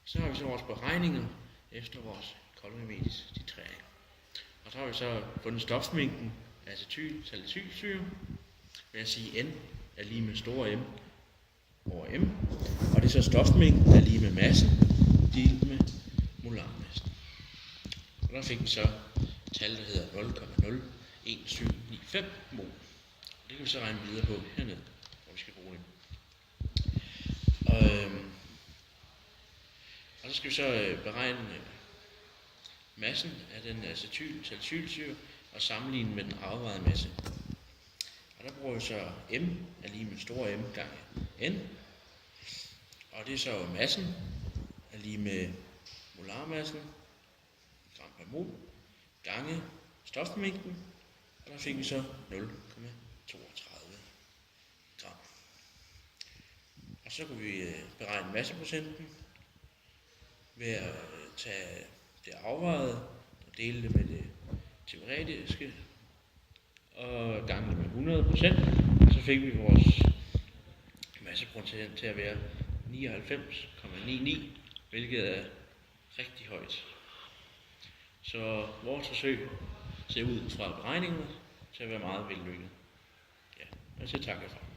Så har vi så vores beregninger efter vores kolonimetisk titræring. Og så har vi så fundet stofmængden af acetylsalicylsyre ved at sige N er lige med store M over M. Og det er så stofmængden er lige med massen delt med molarmassen. Og der fik vi så et tal, der hedder 0,01795 mol. Det kan vi så regne videre på hernede, hvor vi skal bruge det. Og så skal vi så beregne massen af den acetylsalicylsyre og sammenligne med den afvejede masse. Og der bruger vi så M er lige med store M gange N. Og det er så massen er lige med molarmassen, gram per mol, gange stofmængden. Og der fik vi så 0,32 gram. Og så kunne vi beregne masseprocenten ved at tage det afvejede og dele det med det teoretiske og gange det med 100%. Så fik vi vores masseprocent til at være 99,99, hvilket er rigtig højt. Så vores forsøg ser ud fra beregningerne til at være meget vellykket. Ja, og så takker jeg for.